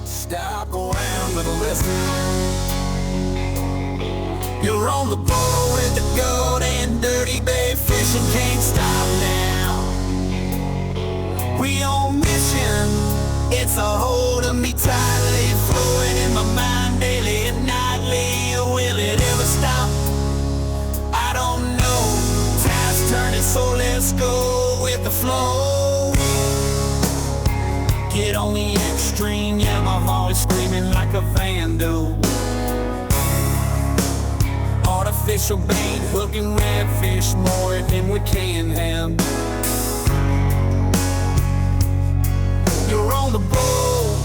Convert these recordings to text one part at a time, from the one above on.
Stop around and listen. You're on the boat with the gold and Dirty Bay fishing, can't stop now. We on mission, it's a hold of me tightly, flowing in my mind daily and nightly. Will it ever stop? I don't know. Time's turning, so let's go with the flow. Get on the extreme, yeah, my voice screaming like a vandal. Artificial bait, hooking redfish more than we can handle. You're on the boat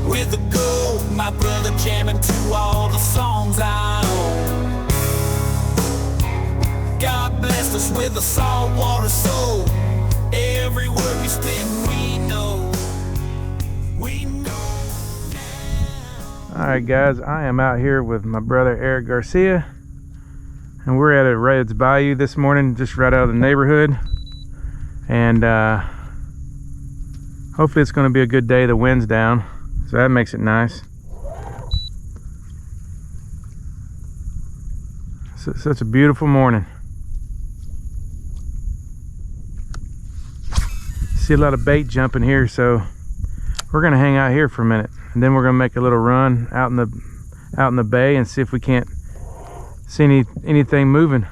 with the gold, my brother jamming to all the songs I own. God blessed us with a saltwater soul. Every word we spit, we know. We know now. Alright guys, I am out here with my brother Eric Garcia, and we're at a Red's Bayou this morning, just right out of the neighborhood. And hopefully it's going to be a good day. The wind's down, so that makes it nice. Such a beautiful morning. See a lot of bait jumping here, so we're gonna hang out here for a minute, and then we're gonna make a little run out in the bay and see if we can't see anything moving.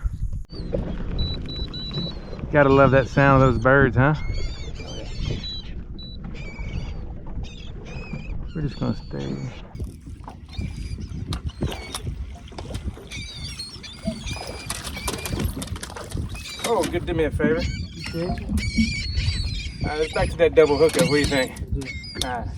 Gotta love that sound of those birds, huh? We're just gonna stay. Oh, do me a favor. Let's back to that double hookup. What do you think? Alright.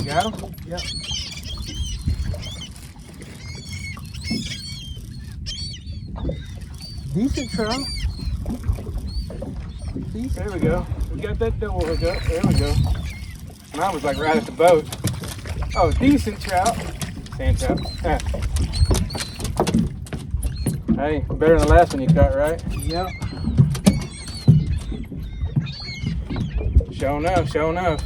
Got him? Yep. Decent trout. Decent. There we go. We got that double hookup. There we go. Mine was like right at the boat. Oh, decent trout. Sand trout. Hey, better than the last one you caught, right? Yep. Sure enough, sure enough.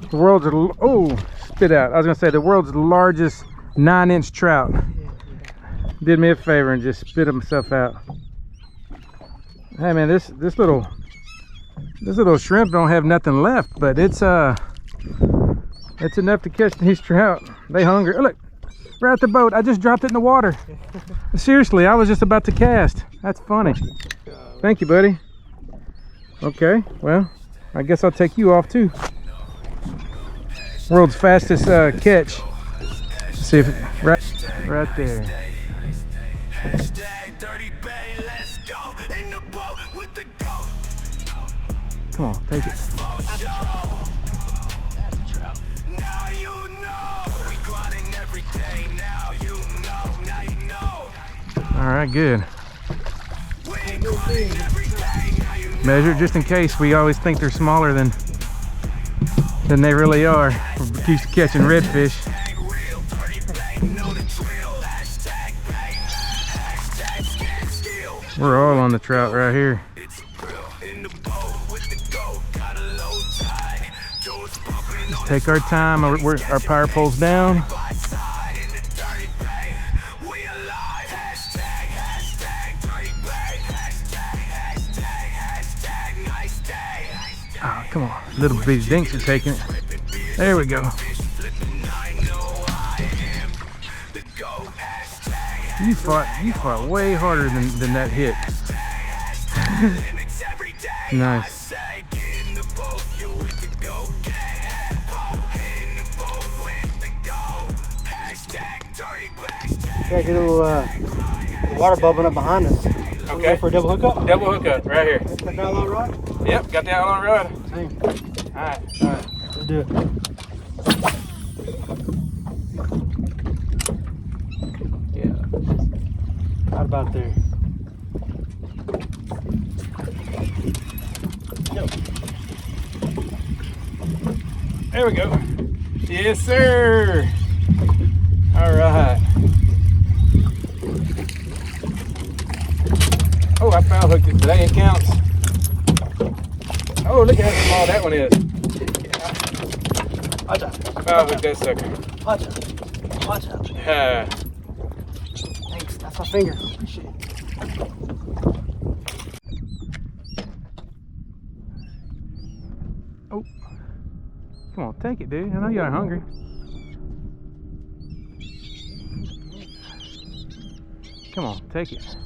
The world's, oh, spit out. I was gonna say the world's largest 9-inch trout. Did me a favor and just spit himself out. Hey man, this little shrimp don't have nothing left, but it's enough to catch these trout. They hungry. Oh, look, right at the boat. I just dropped it in the water. Seriously, I was just about to cast. That's funny. Thank you, buddy. Okay, well, I guess I'll take you off too. World's fastest catch. Let's see if right there. Come on, take it. All right, good. Measure just in case. We always think they're smaller than they really are. We're used to catching redfish. We're all on the trout right here. Just take our time. Our power pole's down. Oh, come on. Little bitty dinks are taking it. There we go. You fought way harder than that hit. Nice. Yeah, get a little water bubbling up behind us. Okay. For a double hookup? Double hookup, right here. That's the Mallow rod? Yep, got the outlaw rod. Same. Alright. Let's do it. Yeah. Right about there. Go. There we go. Yes, sir. Alright. Oh, I foul hooked it today. It counts. Oh, look at how small that one is. Watch out. Foul hooked that sucker. Watch out. Watch out. Thanks. That's my finger. Shit. Oh. Come on, take it, dude. I know you're hungry. Come on, take it.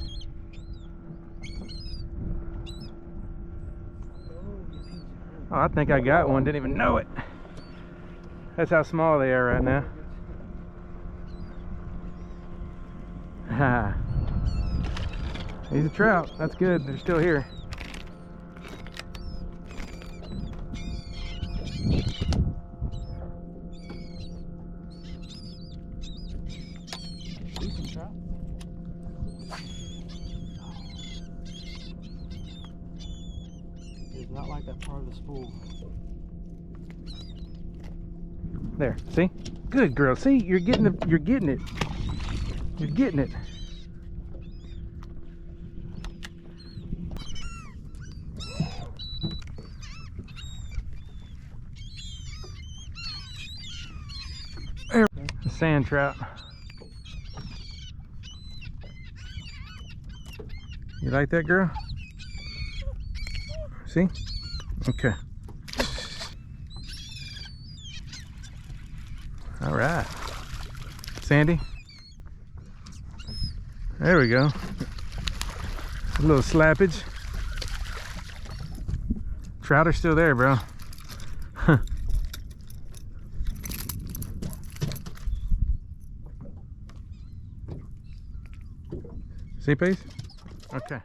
Oh, I think I got one. Didn't even know it. That's how small they are right now. Ha. He's a trout. That's good. They're still here. Decent trout. It's not like that part of the spool. There, see? Good girl. See, you're getting it. You're getting it. You're getting it. There. A sand trout. You like that, girl? See? Okay. All right. Sandy. There we go. A little slappage. Trout are still there, bro. See, Pace? Okay.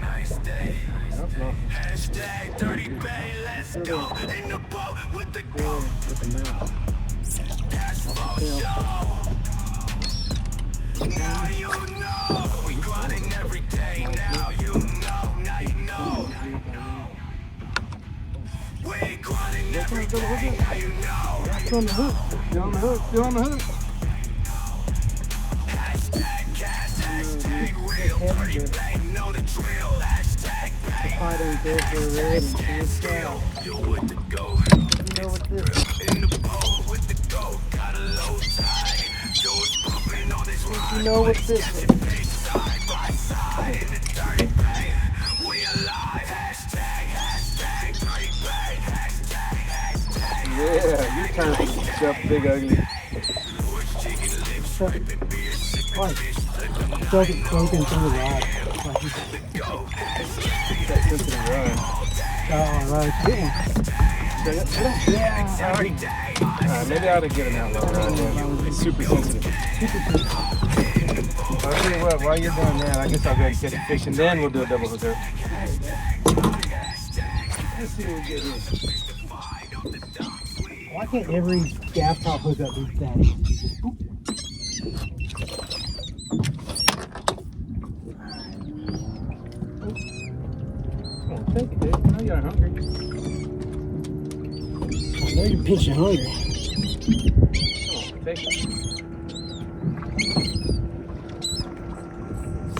Nice day. Hashtag Trinity Bay, let's go. In the boat with the goat. Cash flow show. Now you know. We grinding every day. Now you know. Now you know. We grinding every day. Now you know. Still on the hook. Still on the hook. Still on the hook. Hashtag cash. Hashtag real. Trinity Bay, know the drill. Hashtag pay. Fight ain't there for a red and see it's You with the go. You know what this In the boat with the goat. Got a low tide. Yo, it's bumping on this ride. You know what this is. Side by side in the Trinity Bay. We alive. Hashtag Trinity Bay. Hashtag. Yeah, you turned yourself big ugly. Why? Dug it broken through the rod. Like That sensitive run. oh, right. Yeah. Maybe I ought to get an outlaw rod. Yeah. It's super sensitive. I'll tell you what, while you're doing that, I guess I'll go ahead and catch a fish and then we'll do a double hookup. Let's see what we get here. Why can't every gas top hookup be that easy? Just boop. Come on, take it, dude. I know you're hungry. I know you're pinching hungry. Come on, take it.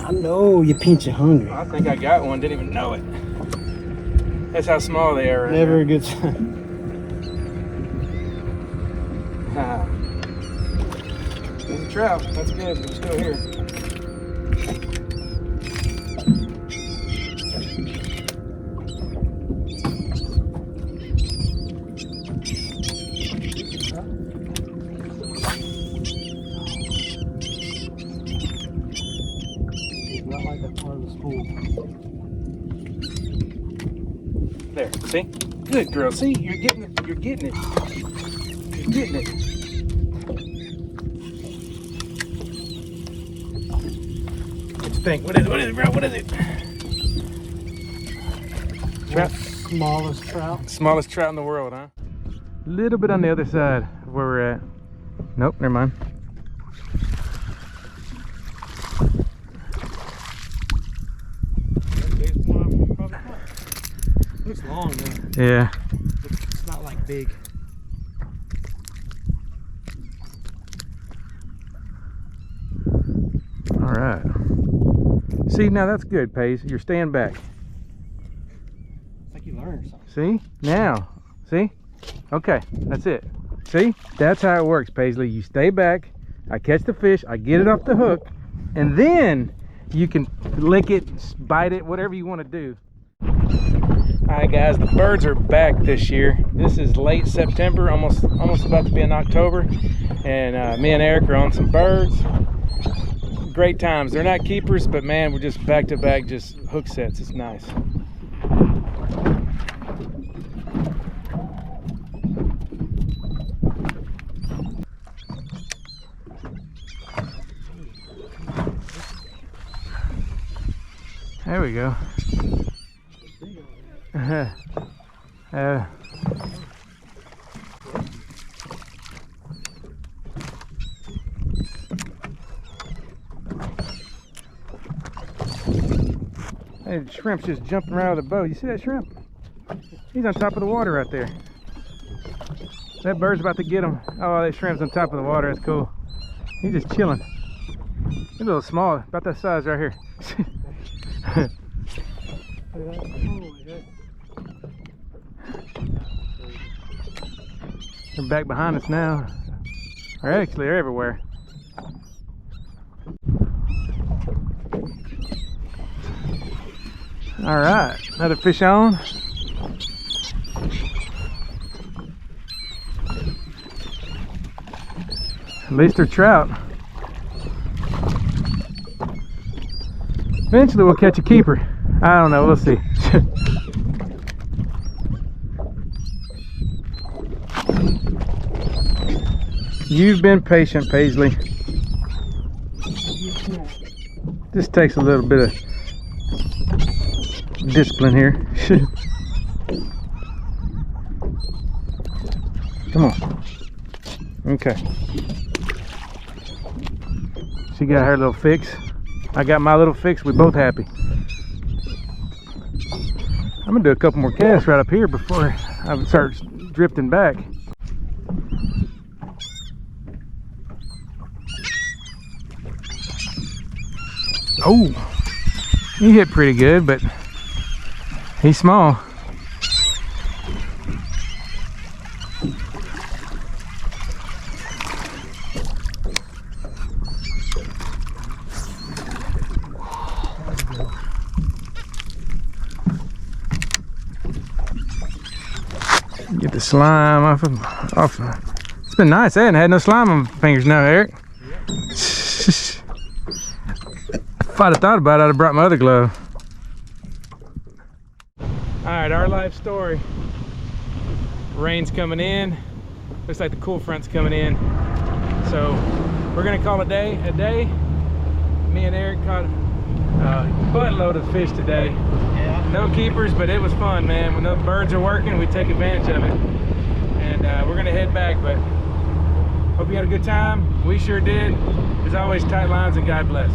I know you're pinching hungry. I think I got one, didn't even know it. That's how small they are right Never now. a good sign. Ah. There's a trout. That's good. They're still here. It's not like that part of the spool. There. See? Good girl. See? You're getting it. You're getting it. You're getting it. What you think? What is it? What is it, bro? What is it? Trout. Smallest trout. Smallest trout in the world, huh? A little bit on the other side of where we're at. Nope, never mind. Looks long though. Yeah. It's not like big. All right. See, now that's good, Pace. You're staying back. It's like you learned something. See? Now. See? Okay, that's it. See? That's how it works, Paisley. You stay back, I catch the fish, I get it off the hook, and then you can lick it, bite it, whatever you want to do. All right, guys, the birds are back this year. This is late September, almost about to be in October, and me and Eric are on some birds. Great times. They're not keepers, but man, we're just back to back, just hook sets. It's nice. There we go. Hey, the shrimp's just jumping right out of the boat. You see that shrimp? He's on top of the water right there. That bird's about to get him. Oh, that shrimp's on top of the water. That's cool. He's just chilling. He's a little small, about that size right here. They're back behind us now. Or actually, they're everywhere. All right, another fish on. At least they're trout. Eventually we'll catch a keeper. I don't know, we'll see. You've been patient, Paisley. This takes a little bit of discipline here. Come on. Okay. She got her little fix. I got my little fix. We both happy. I'm gonna do a couple more casts right up here before I start drifting back. Oh, he hit pretty good, but he's small. Get the slime off. It's been nice. I hadn't had no slime on my fingers now, Eric. If I'd have thought about it, I'd have brought my other glove. Alright, our life story. Rain's coming in. Looks like the cool front's coming in. So we're gonna call it a day. Me and Eric caught a buttload of fish today. Yeah. No keepers, but it was fun, man. When the birds are working, we take advantage of it. And we're gonna head back, but hope you had a good time. We sure did. There's always tight lines, and God bless.